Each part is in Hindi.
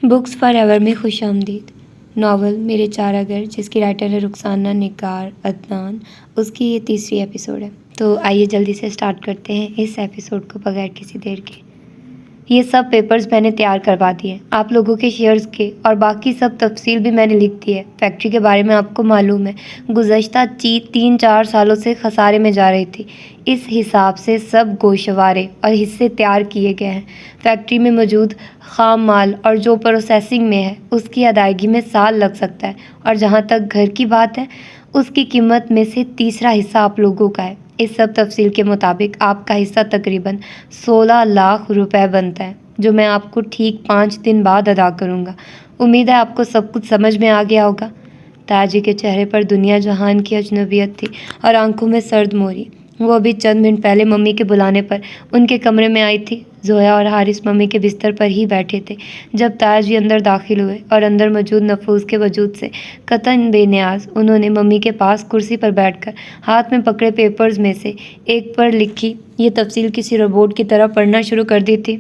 बुक्स फॉरएवर में खुशामदीद। नावल मेरे चारा घर, जिसकी राइटर है रुखसाना निगार अदनान, उसकी ये तीसरी एपिसोड है। तो आइए जल्दी से स्टार्ट करते हैं इस एपिसोड को बगैर किसी देर के। ये सब पेपर्स मैंने तैयार करवा दिए, आप लोगों के शेयर्स के, और बाकी सब तफसील भी मैंने लिख दी है। फैक्ट्री के बारे में आपको मालूम है, गुज़श्ता 3-4 सालों से खसारे में जा रही थी। इस हिसाब से सब गोशवारे और हिस्से तैयार किए गए हैं। फैक्ट्री में मौजूद खाम माल और जो प्रोसेसिंग में है उसकी अदायगी में साल लग सकता है, और जहाँ तक घर की बात है उसकी कीमत में से तीसरा हिस्सा आप लोगों का है। इस सब तफसील के मुताबिक आपका हिस्सा तकरीबन 16 लाख रुपए बनता है, जो मैं आपको ठीक 5 दिन बाद अदा करूँगा। उम्मीद है आपको सब कुछ समझ में आ गया होगा। ताजी के चेहरे पर दुनिया जहान की अजनबियत थी और आंखों में सर्द मोरी। वो अभी चंद मिनट पहले मम्मी के बुलाने पर उनके कमरे में आई थी। जोया और हारिस मम्मी के बिस्तर पर ही बैठे थे जब ताजी अंदर दाखिल हुए, और अंदर मौजूद नफूस के वजूद से कतन बेनियाज उन्होंने मम्मी के पास कुर्सी पर बैठकर हाथ में पकड़े पेपर्स में से एक पर लिखी ये तफसील किसी रोबोट की तरह पढ़ना शुरू कर दी थी।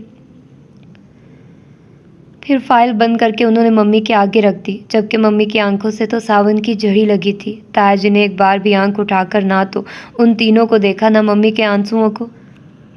फिर फाइल बंद करके उन्होंने मम्मी के आगे रख दी, जबकि मम्मी की आंखों से तो सावन की झड़ी लगी थी। तायाजी ने एक बार भी आंख उठाकर ना तो उन तीनों को देखा, ना मम्मी के आंसुओं को।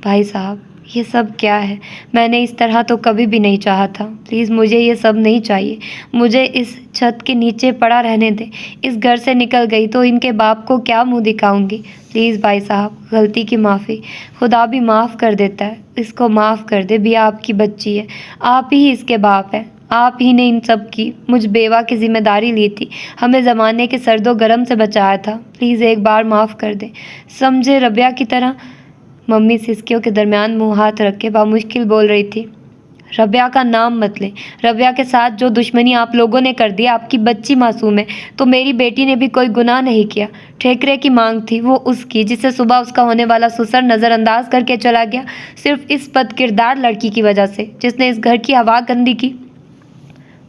भाई साहब, ये सब क्या है? मैंने इस तरह तो कभी भी नहीं चाहा था। प्लीज़ मुझे ये सब नहीं चाहिए। मुझे इस छत के नीचे पड़ा रहने दें। इस घर से निकल गई तो इनके बाप को क्या मुंह दिखाऊंगी? प्लीज़ भाई साहब, गलती की माफ़ी। खुदा भी माफ़ कर देता है। इसको माफ़ कर दे, भी आपकी बच्ची है, आप ही इसके बाप हैं। आप ही ने इन सब की मुझ बेवा की जिम्मेदारी ली थी, हमें ज़माने के सर्दो गरम से बचाया था। प्लीज़ एक बार माफ़ कर दें, समझे रबिया की तरह। मम्मी सिसकियों के दरमियान मुंह हाथ रख के बामुश्किल बोल रही थी। रबिया का नाम मत लें। रबिया के साथ जो दुश्मनी आप लोगों ने कर दी, आपकी बच्ची मासूम है तो मेरी बेटी ने भी कोई गुनाह नहीं किया। ठेकरे की मांग थी वो उसकी, जिसे सुबह उसका होने वाला ससुर नज़रअंदाज करके चला गया, सिर्फ इस बदकिरदार लड़की की वजह से जिसने इस घर की हवा गंदी की।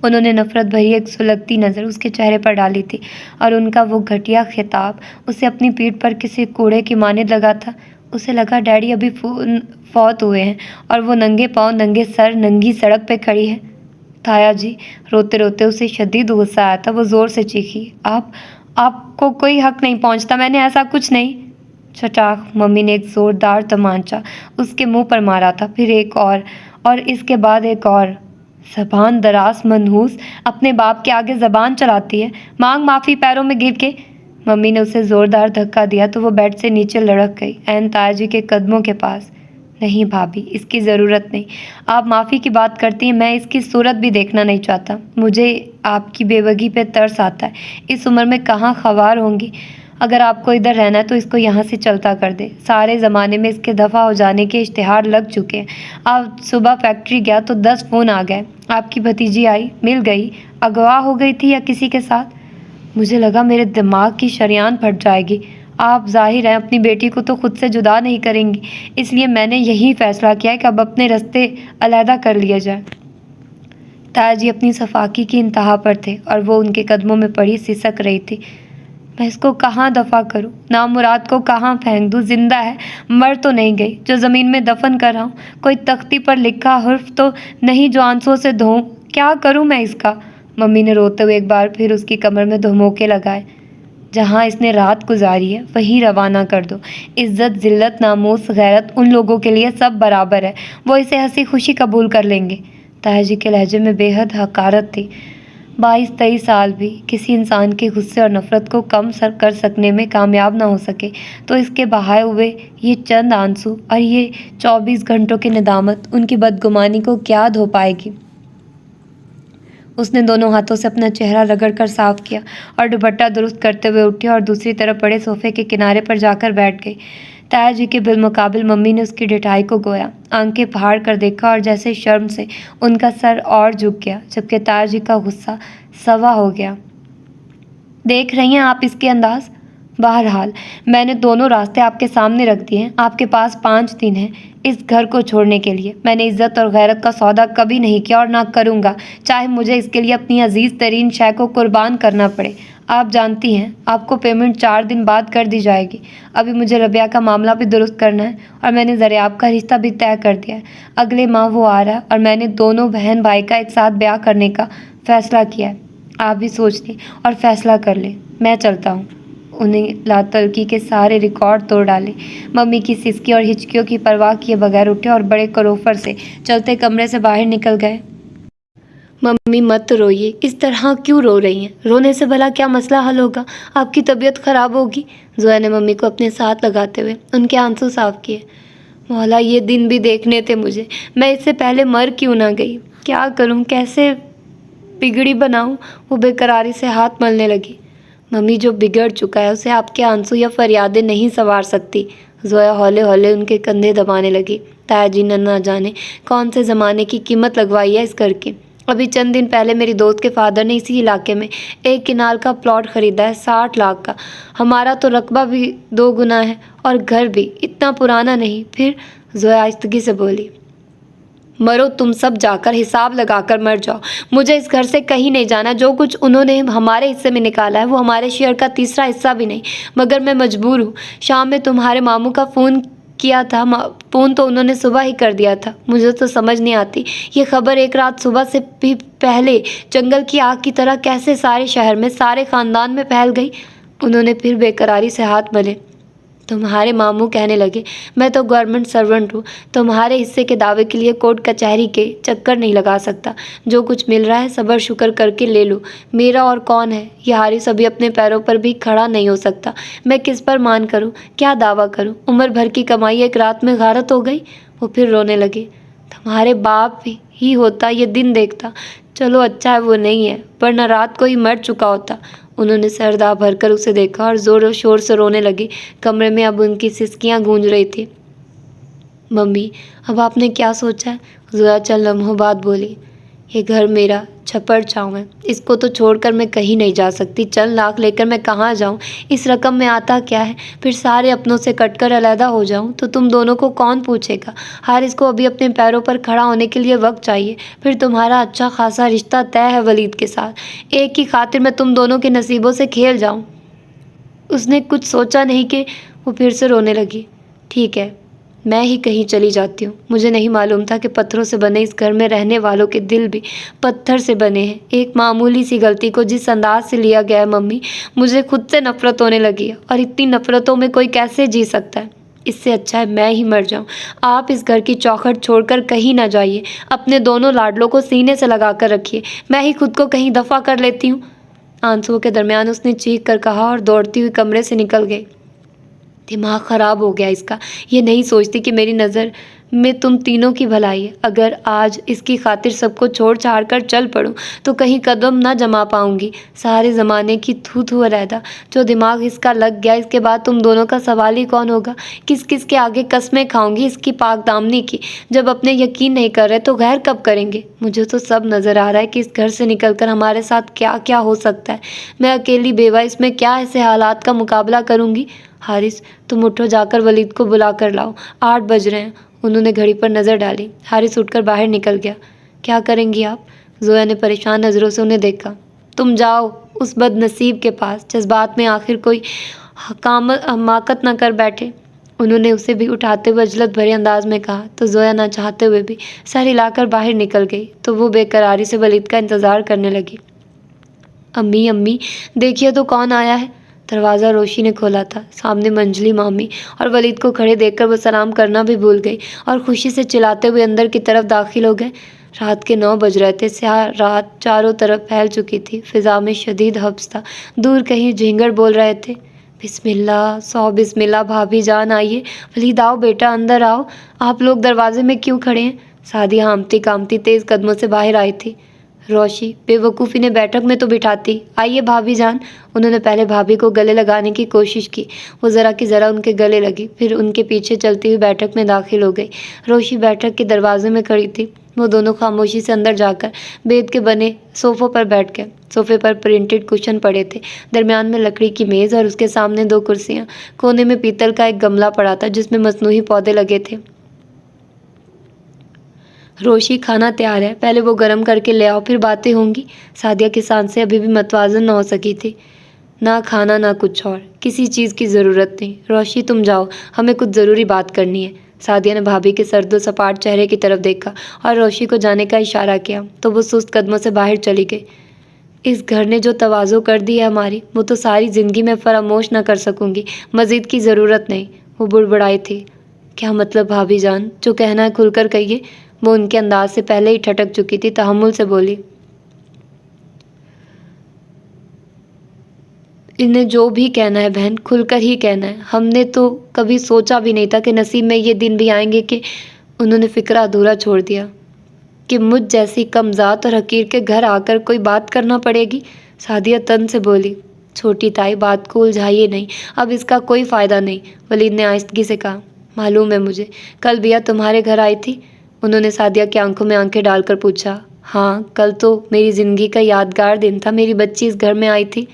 उन्होंने नफरत भरी एक सुलगती नज़र उसके चेहरे पर डाली थी, और उनका वो घटिया खिताब उसे अपनी पीठ पर किसी कूड़े की मानद लगा था। उसे लगा डैडी अभी फौत हुए हैं और वो नंगे पाँव नंगे सर नंगी सड़क पे खड़ी है। ताया जी, रोते रोते उसे शदीद गुस्सा आया था। वो ज़ोर से चीखी, आपको कोई हक नहीं पहुंचता, मैंने ऐसा कुछ नहीं। चटाक, मम्मी ने एक ज़ोरदार तमांचा उसके मुंह पर मारा था, फिर एक और इसके बाद एक और। ज़बान दराज मनहूस, अपने बाप के आगे ज़बान चलाती है। मांग माफ़ी पैरों में गिर के। मम्मी ने उसे ज़ोरदार धक्का दिया तो वो बेड से नीचे लुढ़क गई, ऐन तायाजी के कदमों के पास। नहीं भाभी, इसकी ज़रूरत नहीं। आप माफ़ी की बात करती हैं, मैं इसकी सूरत भी देखना नहीं चाहता। मुझे आपकी बेवगी पे तरस आता है। इस उम्र में कहाँ ख़वार होंगी। अगर आपको इधर रहना है तो इसको यहाँ से चलता कर दे। सारे ज़माने में इसके दफ़ा हो जाने के इश्तिहार लग चुके हैं। आप सुबह फैक्ट्री गया तो 10 फ़ोन आ गए। आपकी भतीजी आई, मिल गई, अगवा हो गई थी या किसी के साथ। मुझे लगा मेरे दिमाग की शरेआन फट जाएगी। आप जाहिर है अपनी बेटी को तो खुद से जुदा नहीं करेंगी, इसलिए मैंने यही फ़ैसला किया है कि अब अपने रास्ते अलहदा कर लिए जाए। तायाजी अपनी सफाकी की इंतहा पर थे और वो उनके कदमों में पड़ी सिसक रही थी। मैं इसको कहाँ दफ़ा करूँ? नामुराद को कहाँ फेंक दूँ? जिंदा है, मर तो नहीं गई जो ज़मीन में दफन कर रहा हूँ। कोई तख्ती पर लिखा हर्फ तो नहीं जो आंसुओं से धोऊं। क्या करूँ मैं इसका? मम्मी ने रोते हुए एक बार फिर उसकी कमर में धमोके लगाए। जहाँ इसने रात गुजारी है वहीं रवाना कर दो। इज्जत, जिल्लत, नामूस, गैरत, उन लोगों के लिए सब बराबर है। वो इसे हंसी खुशी कबूल कर लेंगे। तायाजी के लहजे में बेहद हकारत थी। 22-23 साल भी किसी इंसान के गुस्से और नफ़रत को कम कर सकने में कामयाब ना हो सके तो इसके बहाए हुए ये चंद आंसू और ये 24 घंटों की निदामत उनकी बदगुमानी को क्या धो पाएगी। उसने दोनों हाथों से अपना चेहरा रगड़कर साफ किया और दुपट्टा दुरुस्त करते हुए उठी और दूसरी तरफ पड़े सोफे के किनारे पर जाकर बैठ गई। तायाजी के बिलमुकाबिल मम्मी ने उसकी डिठाई को गोया, आंखें फाड़ कर देखा और जैसे शर्म से उनका सर और झुक गया, जबकि तायाजी का गुस्सा सवा हो गया। देख रही हैं आप इसके अंदाज? बहरहाल मैंने दोनों रास्ते आपके सामने रख दिए हैं। आपके पास 5 दिन हैं इस घर को छोड़ने के लिए। मैंने इज्जत और गैरत का सौदा कभी नहीं किया और ना करूँगा, चाहे मुझे इसके लिए अपनी अजीज़ तरीन शय को कुर्बान करना पड़े। आप जानती हैं आपको पेमेंट 4 दिन बाद कर दी जाएगी। अभी मुझे रबिया का मामला भी दुरुस्त करना है और मैंने ज़रियाब का रिश्ता भी तय कर दिया है। अगले माह वो आ रहा है और मैंने दोनों बहन भाई का एक साथ ब्याह करने का फ़ैसला किया है। आप भी सोच लें और फ़ैसला कर लें। मैं चलता हूँ। उन्हें लातलकी के सारे रिकॉर्ड तोड़ डाले। मम्मी की सिसकी और हिचकियों की परवाह किए बगैर उठे और बड़े करोफर से चलते कमरे से बाहर निकल गए। मम्मी मत रोइए, इस तरह क्यों रो रही हैं? रोने से भला क्या मसला हल होगा? आपकी तबीयत खराब होगी। जोया ने मम्मी को अपने साथ लगाते हुए उनके आंसू साफ किए। मौला, ये दिन भी देखने थे मुझे। मैं इससे पहले मर क्यों ना गई? क्या करूं, कैसे बिगड़ी बनाऊं? वो बेकरारी से हाथ मलने लगी। मम्मी, जो बिगड़ चुका है उसे आपके आंसू या फरियादें नहीं संवार सकती। जोया हौले हौले उनके कंधे दबाने लगी। ताया जी ने न जाने कौन से ज़माने की कीमत लगवाई है इस घर की। अभी चंद दिन पहले मेरी दोस्त के फादर ने इसी इलाके में एक किनाल का प्लॉट खरीदा है 60 लाख का। हमारा तो रकबा भी 2 गुना है और घर भी इतना पुराना नहीं। फिर जोया आहिस्तगी से बोली, मरो तुम सब, जाकर हिसाब लगाकर मर जाओ। मुझे इस घर से कहीं नहीं जाना। जो कुछ उन्होंने हमारे हिस्से में निकाला है वो हमारे शेयर का 3रा हिस्सा भी नहीं। मगर मैं मजबूर हूँ। शाम में तुम्हारे मामू का फ़ोन किया था। फ़ोन तो उन्होंने सुबह ही कर दिया था। मुझे तो समझ नहीं आती ये खबर एक रात सुबह से भी पहले जंगल की आग की तरह कैसे सारे शहर में, सारे ख़ानदान में फैल गई। उन्होंने फिर बेकरारी से हाथ मले। तुम्हारे मामू कहने लगे, मैं तो गवर्नमेंट सर्वेंट हूँ, तुम्हारे हिस्से के दावे के लिए कोर्ट कचहरी के चक्कर नहीं लगा सकता। जो कुछ मिल रहा है सब्र शुक्र करके ले लो। मेरा और कौन है? ये हारिस अभी अपने पैरों पर भी खड़ा नहीं हो सकता। मैं किस पर मान करूँ, क्या दावा करूँ? उम्र भर की कमाई एक रात में गारत हो गई। वो फिर रोने लगे। तुम्हारे बाप ही होता ये दिन देखता। चलो अच्छा है वो नहीं है, वरना रात को ही मर चुका होता। उन्होंने सर दा भरकर उसे देखा और ज़ोर शोर से रोने लगी। कमरे में अब उनकी सिसकियां गूंज रही थी। मम्मी, अब आपने क्या सोचा है? जोया चंद लम्हों बाद बोली, ये घर मेरा छप्पर छाँव है। इसको तो छोड़कर मैं कहीं नहीं जा सकती। चंद लाख लेकर मैं कहाँ जाऊँ? इस रकम में आता क्या है? फिर सारे अपनों से कटकर अलहदा हो जाऊँ तो तुम दोनों को कौन पूछेगा? हारिस को अभी अपने पैरों पर खड़ा होने के लिए वक्त चाहिए। फिर तुम्हारा अच्छा खासा रिश्ता तय है वलीद के साथ। एक की खातिर मैं तुम दोनों के नसीबों से खेल जाऊँ? उसने कुछ सोचा नहीं कि वो फिर से रोने लगी। ठीक है, मैं ही कहीं चली जाती हूँ। मुझे नहीं मालूम था कि पत्थरों से बने इस घर में रहने वालों के दिल भी पत्थर से बने हैं। एक मामूली सी गलती को जिस अंदाज से लिया गया है मम्मी, मुझे खुद से नफरत होने लगी है। और इतनी नफरतों में कोई कैसे जी सकता है? इससे अच्छा है मैं ही मर जाऊं। आप इस घर की चौखट छोड़कर कहीं ना जाइए। अपने दोनों लाडलों को सीने से लगा कर रखिए। मैं ही खुद को कहीं दफा कर लेती हूँ। आंसुओं के दरमियान उसने चीख कर कहा और दौड़ती हुई कमरे से निकल गई। दिमाग ख़राब हो गया इसका। ये नहीं सोचती कि मेरी नज़र में तुम तीनों की भलाई है। अगर आज इसकी खातिर सबको छोड़ छाड़ कर चल पड़ूं तो कहीं कदम ना जमा पाऊंगी। सारे ज़माने की थू थू रहता जो दिमाग इसका लग गया, इसके बाद तुम दोनों का सवाल ही कौन होगा? किस किस के आगे कस्में खाऊंगी इसकी पाक दामनी की? जब अपने यकीन नहीं कर रहे तो गैर कब करेंगे? मुझे तो सब नज़र आ रहा है कि इस घर से निकलकर हमारे साथ क्या क्या हो सकता है। मैं अकेली बेवा इसमें क्या ऐसे हालात का मुकाबला करूंगी? हारिस, तुम उठो, जाकर वलीद को बुला कर लाओ। 8 बज रहे हैं। उन्होंने घड़ी पर नज़र डाली। हारिस उठकर बाहर निकल गया। क्या करेंगी आप? जोया ने परेशान नज़रों से उन्हें देखा। तुम जाओ उस बदनसीब के पास, जज्बात में आखिर कोई हमाकत न कर बैठे। उन्होंने उसे भी उठाते हुए अजलत भरे अंदाज में कहा तो जोया ना चाहते हुए भी सर हिलाकर बाहर निकल गई। तो वो बेकरारी से वलीद का इंतज़ार करने लगी। अम्मी अम्मी, देखिए तो कौन आया है। दरवाज़ा रोशी ने खोला था। सामने मंजली मामी और वलीद को खड़े देखकर वो सलाम करना भी भूल गई और खुशी से चिल्लाते हुए अंदर की तरफ दाखिल हो गए। रात के 9 बज रहे थे। स्याह रात चारों तरफ फैल चुकी थी। फिज़ा में शदीद हब्स था। दूर कहीं झिंगड़ बोल रहे थे, बिस्मिल्लाह, 100 बिस्मिल्लाह। भाभी जान आइए। वलीद आओ बेटा, अंदर आओ। आप लोग दरवाजे में क्यों खड़े हैं? सादिया हामती कामती तेज़ कदमों से बाहर आई थी। रोशी बेवकूफ़ी ने बैठक में तो बिठाती। आइए भाभी जान। उन्होंने पहले भाभी को गले लगाने की कोशिश की। वो ज़रा की ज़रा उनके गले लगी, फिर उनके पीछे चलती हुई बैठक में दाखिल हो गई। रोशी बैठक के दरवाजे में खड़ी थी। वो दोनों खामोशी से अंदर जाकर बेद के बने सोफ़ों पर बैठ गए। सोफ़े पर प्रिंटेड कुशन पड़े थे। दरमियान में लकड़ी की मेज़ और उसके सामने 2 कुर्सियाँ। कोने में पीतल का एक गमला पड़ा था जिसमें मसनूही पौधे लगे थे। रोशी, खाना तैयार है, पहले वो गर्म करके ले आओ, फिर बातें होंगी। सादिया की सांसें अभी भी मतवाजन न हो सकी थी। ना खाना ना कुछ और, किसी चीज़ की ज़रूरत नहीं। रोशी तुम जाओ, हमें कुछ ज़रूरी बात करनी है। सादिया ने भाभी के सर्दो सपाट चेहरे की तरफ देखा और रोशी को जाने का इशारा किया तो वो सुस्त कदमों से बाहर चली गई। इस घर ने जो तवाज़ो कर दी है हमारी, वो तो सारी ज़िंदगी में फरामोश न कर सकूंगी। मज़ीद की ज़रूरत नहीं, वो बुड़बुड़ाई थी। क्या मतलब भाभी जान, जो कहना है खुलकर कहिए। वो उनके अंदाज से पहले ही ठटक चुकी थी। तहम्मुल से बोली, इन्हें जो भी कहना है बहन, खुलकर ही कहना है। हमने तो कभी सोचा भी नहीं था कि नसीब में ये दिन भी आएंगे कि उन्होंने फिक्रा अधूरा छोड़ दिया कि मुझ जैसी कमज़ात और हकीर के घर आकर कोई बात करना पड़ेगी। सादिया तन से बोली, छोटी ताई बात को उलझाइए नहीं, अब इसका कोई फ़ायदा नहीं। वलीद ने आहिस्तगी से कहा, मालूम है मुझे, कल बिया तुम्हारे घर आई थी। उन्होंने सादिया की आंखों में आंखें डालकर पूछा। हाँ, कल तो मेरी ज़िंदगी का यादगार दिन था। मेरी बच्ची इस घर में आई थी।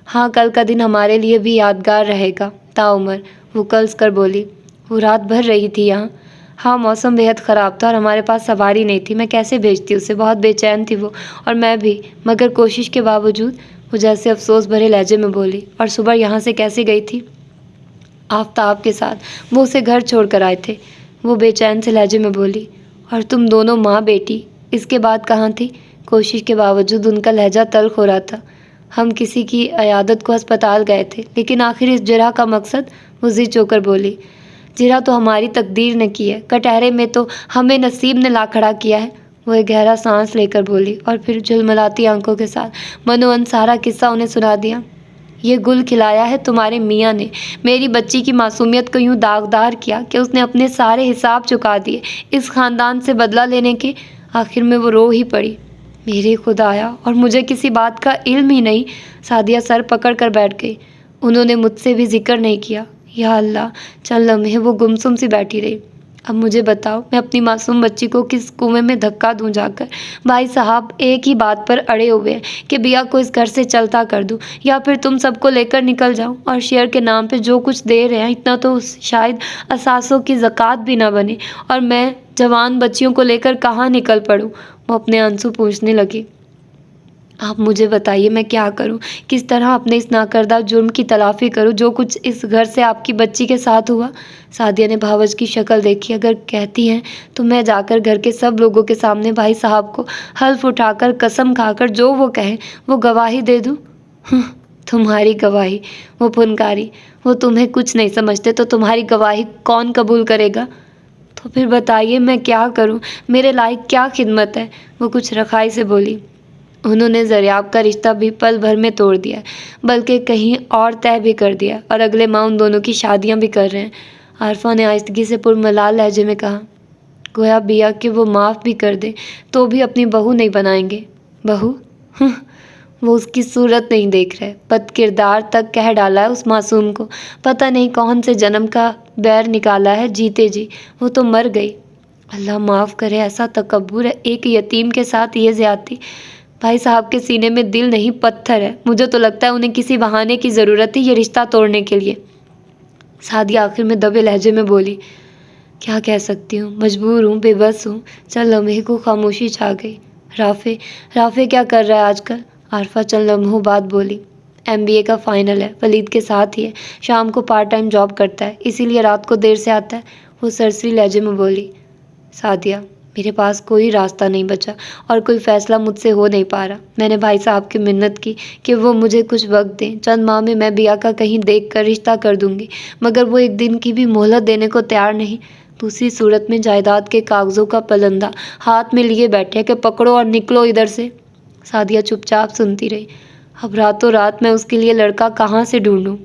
हाँ, कल का दिन हमारे लिए भी यादगार रहेगा ताउमर, वो कल्स कर बोली। वो रात भर रही थी यहाँ। हाँ, मौसम बेहद ख़राब था और हमारे पास सवारी नहीं थी। मैं कैसे भेजती उसे, बहुत बेचैन थी वो और मैं भी, मगर कोशिश के बावजूद। वो जैसे अफसोस भरे लहजे में बोली, और सुबह यहाँ से कैसे गई थी? आफ्ताब के साथ। वो उसे घर छोड़ कर आए थे। वो बेचैन से लहजे में बोली, और तुम दोनों माँ बेटी इसके बाद कहाँ थी? कोशिश के बावजूद उनका लहजा तल्ख हो रहा था। हम किसी की अयादत को अस्पताल गए थे, लेकिन आखिर इस जिरह का मकसद? वो ज़िद होकर बोली, जिरह तो हमारी तकदीर ने की है, कटहरे में तो हमें नसीब ने ला खड़ा किया है। वो एक गहरा सांस लेकर बोली और फिर झुलमलाती आंखों के साथ मनोअन सारा किस्सा उन्हें सुना दिया। ये गुल खिलाया है तुम्हारे मियाँ ने, मेरी बच्ची की मासूमियत को यूं दागदार किया कि उसने अपने सारे हिसाब चुका दिए इस ख़ानदान से बदला लेने के। आखिर में वो रो ही पड़ी। मेरे खुदाया, और मुझे किसी बात का इल्म ही नहीं। सादिया सर पकड़ कर बैठ गई। उन्होंने मुझसे भी जिक्र नहीं किया। या अल्लाह, चंद लम्हे वो गुमसुम सी बैठी रही। अब मुझे बताओ, मैं अपनी मासूम बच्ची को किस कुएं में धक्का दूं जाकर? भाई साहब एक ही बात पर अड़े हुए हैं कि बिया को इस घर से चलता कर दूं या फिर तुम सबको लेकर निकल जाऊं, और शेयर के नाम पे जो कुछ दे रहे हैं इतना तो शायद असासों की ज़कात भी ना बने, और मैं जवान बच्चियों को लेकर कहाँ निकल पड़ूं? वो अपने आंसू पूंछने लगी। आप मुझे बताइए, मैं क्या करूं? किस तरह अपने इस नाकर्दा जुर्म की तलाफ़ी करूं जो कुछ इस घर से आपकी बच्ची के साथ हुआ? सादिया ने भावज की शक्ल देखी। अगर कहती हैं तो मैं जाकर घर के सब लोगों के सामने भाई साहब को हल्फ उठाकर कसम खाकर जो वो कहें वो गवाही दे दूं। तुम्हारी गवाही? वो फुनकारी। वो तुम्हें कुछ नहीं समझते तो तुम्हारी गवाही कौन कबूल करेगा? तो फिर बताइए मैं क्या करूं? मेरे लायक क्या खिदमत है? वो कुछ रखाई से बोली। उन्होंने ज़रियाब का रिश्ता भी पल भर में तोड़ दिया, बल्कि कहीं और तय भी कर दिया, और अगले माह उन दोनों की शादियां भी कर रहे हैं। आरफा ने आहिस्तगी से पुरमलाल लहजे में कहा, गोया बिया कि वो माफ़ भी कर दे तो भी अपनी बहू नहीं बनाएंगे। बहू? वो उसकी सूरत नहीं देख रहे, बद किरदार तक कह डाला है उस मासूम को। पता नहीं कौन से जन्म का बैर निकाला है जीते जी। वो तो मर गई। अल्लाह माफ़ करे, ऐसा तकब्बुर है एक यतीम के साथ ये ज़्यादती। भाई साहब के सीने में दिल नहीं पत्थर है। मुझे तो लगता है उन्हें किसी बहाने की ज़रूरत है ये रिश्ता तोड़ने के लिए। सादिया आखिर में दबे लहजे में बोली, क्या कह सकती हूँ, मजबूर हूँ, बेबस हूँ। चल लम्हे को खामोशी छा गई। राफे राफे क्या कर रहा है आजकल? आरफा चंद लम्हों बाद बोली, MBA का फाइनल है, वलीद के साथ ही है। शाम को पार्ट टाइम जॉब करता है, इसीलिए रात को देर से आता है। वो सरसरी लहजे में बोली। सादिया, मेरे पास कोई रास्ता नहीं बचा और कोई फ़ैसला मुझसे हो नहीं पा रहा। मैंने भाई साहब की मिन्नत की कि वो मुझे कुछ वक्त दें, चंद माह में मैं बिया का कहीं देख कर रिश्ता कर दूंगी, मगर वो एक दिन की भी मोहलत देने को तैयार नहीं। दूसरी सूरत में जायदाद के कागज़ों का पलंदा हाथ में लिए बैठे कि पकड़ो और निकलो इधर से। सादिया चुपचाप सुनती रही। अब रातों रात मैं उसके लिए लड़का कहाँ से ढूंढूं?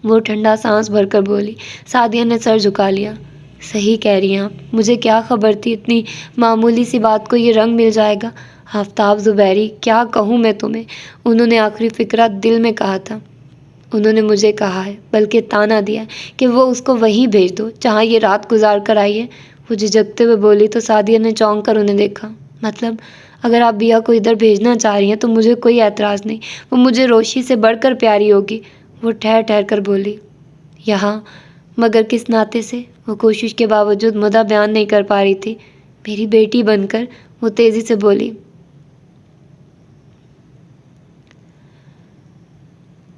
वो ठंडा सांस भरकर बोली। सादिया ने सर झुका लिया। सही कह रही हैं आप, मुझे क्या खबर थी इतनी मामूली सी बात को ये रंग मिल जाएगा। आफ्ताब ज़ुबैरी, क्या कहूँ मैं तुम्हें? उन्होंने आखिरी फ़िक्रा दिल में कहा था। उन्होंने मुझे कहा है, बल्कि ताना दिया है कि वो उसको वहीं भेज दो जहाँ ये रात गुजार कर आई है। वो झिझकते हुए बोली तो सादिया ने चौंक कर उन्हें देखा। मतलब अगर आप बिया को इधर भेजना चाह रही हैं तो मुझे कोई एतराज़ नहीं, वो मुझे रोशी से बढ़कर प्यारी होगी। वो ठहर ठहर कर बोली, यहाँ? मगर किस नाते से? वो कोशिश के बावजूद मुद्दा बयान नहीं कर पा रही थी। मेरी बेटी बनकर। वो तेज़ी से बोली।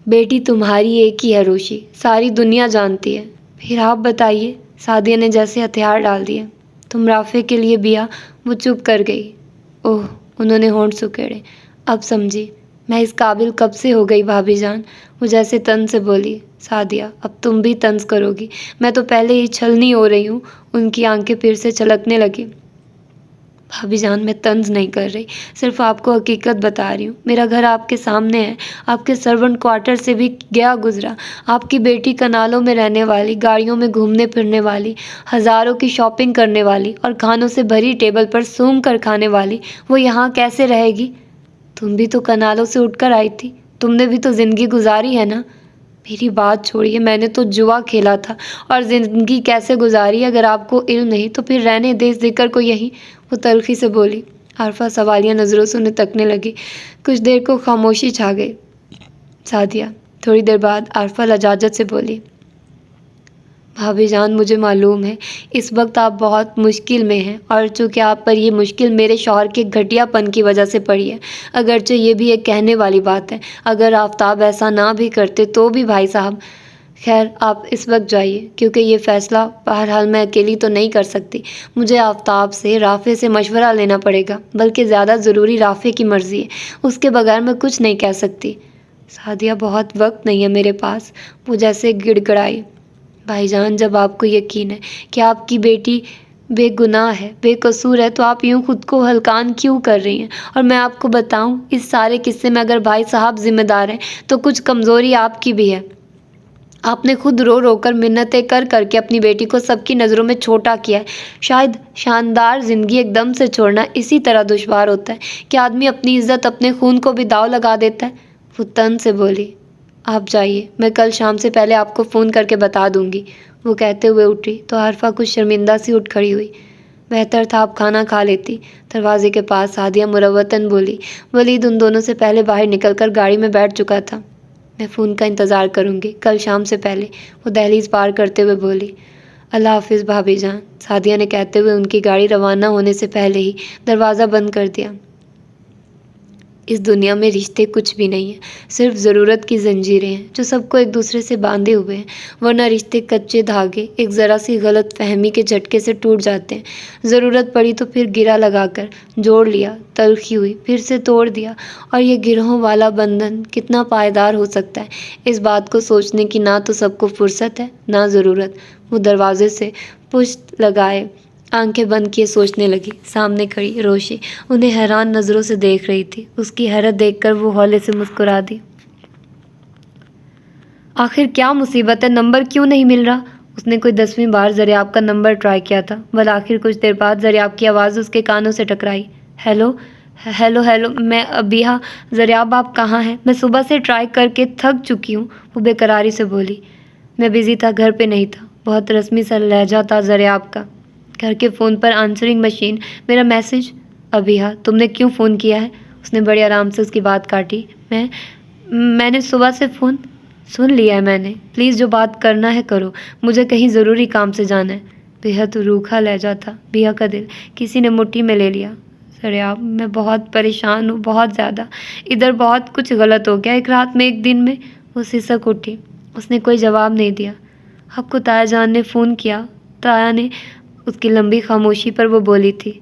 बेटी तुम्हारी एक ही है रोशी, सारी दुनिया जानती है। फिर आप बताइए। सादिया ने जैसे हथियार डाल दिए। तुम राफे के लिए बिया। वो चुप कर गई। ओह, उन्होंने होंठ सुखेड़े। अब समझी मैं इस काबिल कब से हो गई भाभी जान। वो जैसे तंज से बोली। सादिया, अब तुम भी तंज करोगी। मैं तो पहले ही छलनी हो रही हूँ। उनकी आंखें फिर से छलकने लगी। भाभी जान, मैं तंज नहीं कर रही, सिर्फ आपको हकीकत बता रही हूँ। मेरा घर आपके सामने है, आपके सर्वेंट क्वार्टर से भी गया गुजरा। आपकी बेटी कनालों में रहने वाली, गाड़ियों में घूमने फिरने वाली, हज़ारों की शॉपिंग करने वाली और खानों से भरी टेबल पर सूंघ कर खाने वाली, वो यहाँ कैसे रहेगी? तुम भी तो कनालों से उठकर आई थी, तुमने भी तो ज़िंदगी गुजारी है ना। मेरी बात छोड़िए, मैंने तो जुआ खेला था और ज़िंदगी कैसे गुजारी। अगर आपको इल्म नहीं तो फिर रहने दे इस जिक्र को यहीं। वो तल्खी से बोली। आरफा सवालिया नज़रों से उन्हें तकने लगी। कुछ देर को खामोशी छा गई। सादिया। थोड़ी देर बाद आरफा लजाजत से बोली। भाभी जान, मुझे मालूम है इस वक्त आप बहुत मुश्किल में हैं और चूँकि आप पर ये मुश्किल मेरे शौहर के घटियापन की वजह से पड़ी है। अगरचे ये भी एक कहने वाली बात है, अगर आफ्ताब ऐसा ना भी करते तो भी भाई साहब। खैर, आप इस वक्त जाइए, क्योंकि ये फ़ैसला बहरहाल मैं अकेली तो नहीं कर सकती। मुझे आफ्ताब से, राफ़े से मशवरा लेना पड़ेगा, बल्कि ज़्यादा ज़रूरी राफ़े की मर्ज़ी है। उसके बगैर मैं कुछ नहीं कह सकती। सादिया, बहुत वक्त नहीं है मेरे पास। वो जैसे गिड़गिड़ाई। भाईजान, जब आपको यकीन है कि आपकी बेटी बेगुनाह है, बेकसूर है, तो आप यूं खुद को हलकान क्यों कर रही हैं? और मैं आपको बताऊं, इस सारे किस्से में अगर भाई साहब जिम्मेदार हैं तो कुछ कमज़ोरी आपकी भी है। आपने खुद रो रो कर मिन्नतें कर करके अपनी बेटी को सबकी नज़रों में छोटा किया है। शायद शानदार ज़िंदगी एकदम से छोड़ना इसी तरह दुश्वार होता है कि आदमी अपनी इज्जत, अपने खून को भी दाव लगा देता है। वो तन से बोली। आप जाइए, मैं कल शाम से पहले आपको फ़ोन करके बता दूंगी। वो कहते हुए उठी तो आरफा कुछ शर्मिंदा सी उठ खड़ी हुई। बेहतर था आप खाना खा लेती। दरवाजे के पास सादिया मुरव्वतन बोली। वलीद उन दोनों से पहले बाहर निकलकर गाड़ी में बैठ चुका था। मैं फ़ोन का इंतज़ार करूंगी, कल शाम से पहले। वो दहलीज पार करते हुए बोली। अल्लाह हाफिज़ भाभी जान। सादिया ने कहते हुए उनकी गाड़ी रवाना होने से पहले ही दरवाज़ा बंद कर दिया। इस दुनिया में रिश्ते कुछ भी नहीं है, सिर्फ ज़रूरत की जंजीरें हैं जो सबको एक दूसरे से बांधे हुए हैं। वरना रिश्ते कच्चे धागे एक ज़रा सी गलत फहमी के झटके से टूट जाते हैं। ज़रूरत पड़ी तो फिर गिरा लगाकर जोड़ लिया, तलखी हुई फिर से तोड़ दिया। और ये गिरोह वाला बंधन कितना पायदार हो सकता है, इस बात को सोचने की ना तो सबको फुर्सत है ना ज़रूरत। वो दरवाजे से पुष्ट लगाए आंखें बंद किए सोचने लगी। सामने खड़ी रोशी उन्हें हैरान नज़रों से देख रही थी। उसकी हैरत देखकर वो हौले से मुस्कुरा दी। आखिर क्या मुसीबत है, नंबर क्यों नहीं मिल रहा? उसने कोई 10वीं बार ज़रियाब का नंबर ट्राई किया था, बल आखिर कुछ देर बाद ज़रियाब की आवाज़ उसके कानों से टकराई। हेलो हेलो हेलो, मैं अबिहा। ज़रियाब, आप कहाँ हैं? मैं सुबह से ट्राई करके थक चुकी हूँ। वो बेकरारी से बोली। मैं बिज़ी था, घर पे नहीं था। बहुत रस्मी सा लहजा था ज़रियाब का। घर के फ़ोन पर आंसरिंग मशीन। मेरा मैसेज। अबिहा, तुमने क्यों फ़ोन किया है? उसने बड़े आराम से उसकी बात काटी। मैंने सुबह से फ़ोन सुन लिया है मैंने। प्लीज़ जो बात करना है करो, मुझे कहीं ज़रूरी काम से जाना है। बेहद रूखा लहजा था। बिया का दिल किसी ने मुट्ठी में ले लिया। ज़रियाब, मैं बहुत परेशान हूँ, बहुत ज़्यादा। इधर बहुत कुछ गलत हो गया, एक रात में, एक दिन में। वो सिसक उठी। उसने कोई जवाब नहीं दिया। आपको ताया जान ने फ़ोन किया? ताया ने। उसकी लंबी खामोशी पर वो बोली थी।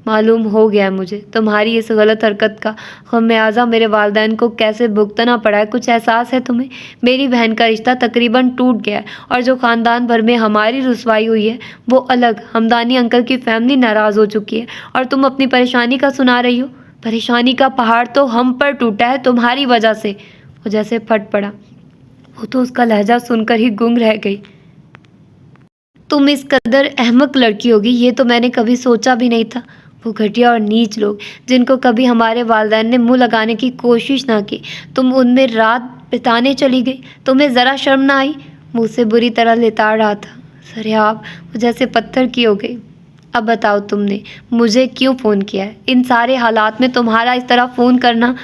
मालूम हो गया मुझे तुम्हारी इस गलत हरकत का ख़मियाज़ा मेरे वालिदैन को कैसे भुगतना पड़ा है। कुछ एहसास है तुम्हें? मेरी बहन का रिश्ता तकरीबन टूट गया है और जो ख़ानदान भर में हमारी रुसवाई हुई है वो अलग। हमदानी अंकल की फैमिली नाराज़ हो चुकी है और तुम अपनी परेशानी का सुना रही हो। परेशानी का पहाड़ तो हम पर टूटा है तुम्हारी वजह से। वो जैसे फट पड़ा। वो तो उसका लहजा सुनकर ही गुंग रह गई। तुम इस कदर अहमक लड़की होगी ये तो मैंने कभी सोचा भी नहीं था। वो घटिया और नीच लोग जिनको कभी हमारे वालिदैन ने मुंह लगाने की कोशिश ना की, तुम उनमें रात बिताने चली गई। तुम्हें ज़रा शर्म ना आई? मुँह से बुरी तरह लिताड़ रहा था। ज़रियाब, वो जैसे पत्थर की हो गई। अब बताओ तुमने मुझे क्यों फ़ोन किया है? इन सारे हालात में तुम्हारा इस तरह फ़ोन करना।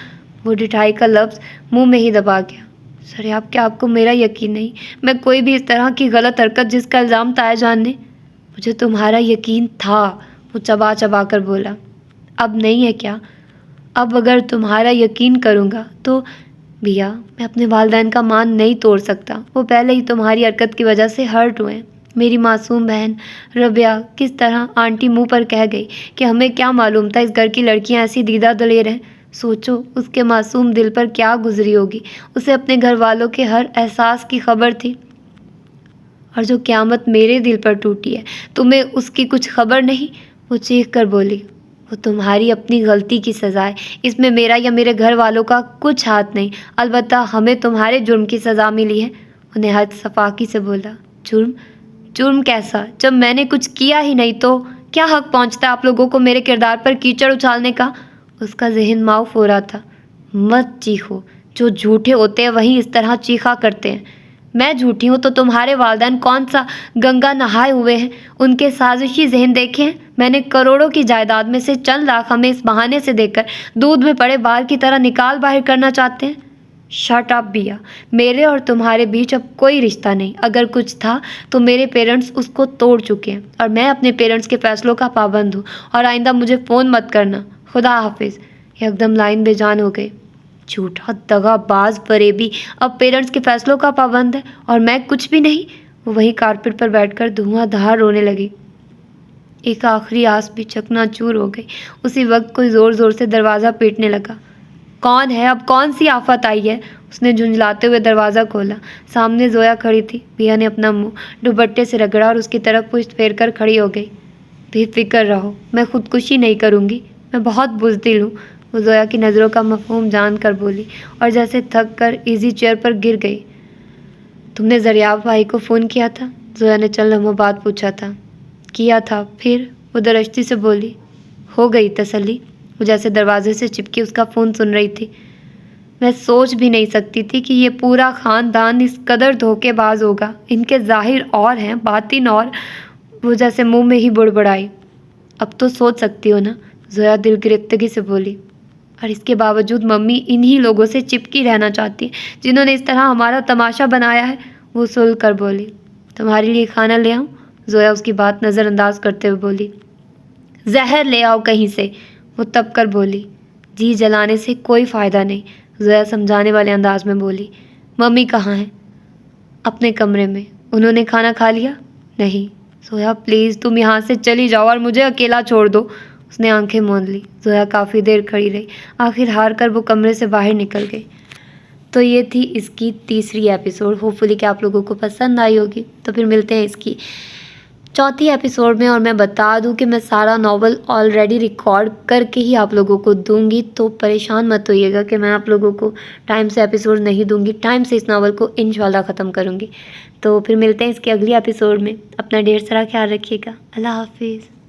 वो डिठाई का लफ्ज़ मुँह में ही दबा गया। ज़रियाब, क्या आपको मेरा यकीन नहीं? मैं कोई भी इस तरह की गलत हरकत जिसका इल्ज़ाम ताया जान ने। मुझे तुम्हारा यकीन था। वो चबा चबा कर बोला। अब नहीं है क्या? अब अगर तुम्हारा यकीन करूँगा तो भैया, मैं अपने वालिदैन का मान नहीं तोड़ सकता। वो पहले ही तुम्हारी हरकत की वजह से हर्ट हुए हैं। मेरी मासूम बहन रबिया किस तरह आंटी मुंह पर कह गई कि हमें क्या मालूम था इस घर की लड़कियां ऐसी दीदा दलेर हैं। सोचो उसके मासूम दिल पर क्या गुजरी होगी। उसे अपने घर वालों के हर एहसास की खबर थी। और जो क़यामत मेरे दिल पर टूटी है, तुम्हें उसकी कुछ खबर नहीं। वो चीख कर बोली, वो तुम्हारी अपनी गलती की सज़ा है। इसमें मेरा या मेरे घर वालों का कुछ हाथ नहीं। अलबत्ता हमें तुम्हारे जुर्म की सज़ा मिली है। वो नहायत सफाकी से बोला, जुर्म? जुर्म कैसा, जब मैंने कुछ किया ही नहीं तो क्या हक पहुंचता आप लोगों को मेरे किरदार पर कीचड़ उछालने का। उसका जहन माऊफ हो रहा था। मत चीखो, जो झूठे होते हैं वहीं इस तरह चीखा करते हैं। मैं झूठी हूँ तो तुम्हारे वालिदैन कौन सा गंगा नहाए हुए हैं। उनके साजिशी जहन देखे हैं। मैंने करोड़ों की जायदाद में से चंद लाख हमें इस बहाने से देकर दूध में पड़े बाल की तरह निकाल बाहर करना चाहते हैं। शट अप बिया, मेरे और तुम्हारे बीच अब कोई रिश्ता नहीं। अगर कुछ था तो मेरे पेरेंट्स उसको तोड़ चुके हैं और मैं अपने पेरेंट्स के फैसलों का पाबंद हूँ। और आइंदा मुझे फ़ोन मत करना। खुदा हाफिज़। एकदम लाइन बेजान हो गई। झूठा दगाबाज फरेबी अब पेरेंट्स के फैसलों का पाबंद है और मैं कुछ भी नहीं। वो वहीं कारपेट पर बैठकर धुआंधार रोने लगी। एक आखिरी आस भी चकनाचूर हो गई। उसी वक्त कोई ज़ोर ज़ोर से दरवाज़ा पीटने लगा। कौन है? अब कौन सी आफत आई है? उसने झुंझलाते हुए दरवाज़ा खोला। सामने जोया खड़ी थी। भैया ने अपना मुंह दुपट्टे से रगड़ा और उसकी तरफ पुष्ट फेर कर खड़ी हो गई। बेफिक्र रहो, मैं खुदकुशी नहीं करूँगी। मैं बहुत बुज़दिल हूँ। वो जोया की नज़रों का मफहूम जान कर बोली और जैसे थक कर इजी चेयर पर गिर गई। तुमने ज़रियाब भाई को फ़ोन किया था? जोया ने चंद लम्हों बाद पूछा था। किया था। फिर? वो दरश्ती से बोली। हो गई तसल्ली। वो जैसे दरवाजे से चिपकी उसका फ़ोन सुन रही थी। मैं सोच भी नहीं सकती थी कि ये पूरा ख़ानदान इस कदर धोखेबाज होगा। इनके ज़ाहिर और हैं, बातिन और। वो जैसे मुंह में ही बुड़बुड़ाई। अब तो सोच सकती हो ना? जोया दिल गिरफ्तगी से बोली। और इसके बावजूद मम्मी इन्हीं लोगों से चिपकी रहना चाहती है जिन्होंने इस तरह हमारा तमाशा बनाया है। वो सुल कर बोली। तुम्हारे लिए खाना ले आऊँ? जोया उसकी बात नज़रअंदाज करते हुए बोली। जहर ले आओ कहीं से। वो तब कर बोली। जी जलाने से कोई फ़ायदा नहीं। जोया समझाने वाले अंदाज में बोली। मम्मी कहाँ हैं? अपने कमरे में। उन्होंने खाना खा लिया? नहीं। जोया प्लीज़ तुम यहाँ से चली जाओ और मुझे अकेला छोड़ दो। उसने आंखें मूंद ली। जोया काफ़ी देर खड़ी रही। आखिर हार कर वो कमरे से बाहर निकल गई। तो ये थी इसकी तीसरी एपिसोड। होपफुली कि आप लोगों को पसंद आई होगी। तो फिर मिलते हैं इसकी चौथी एपिसोड में। और मैं बता दूं कि मैं सारा नॉवल ऑलरेडी रिकॉर्ड करके ही आप लोगों को दूंगी, तो परेशान मत होइएगा कि मैं आप लोगों को टाइम से एपिसोड नहीं दूंगी। टाइम से इस नावल को इंशाल्लाह ख़त्म करूंगी। तो फिर मिलते हैं इसके अगली एपिसोड में। अपना ढेर सारा ख्याल रखिएगा। अल्लाह हाफिज़।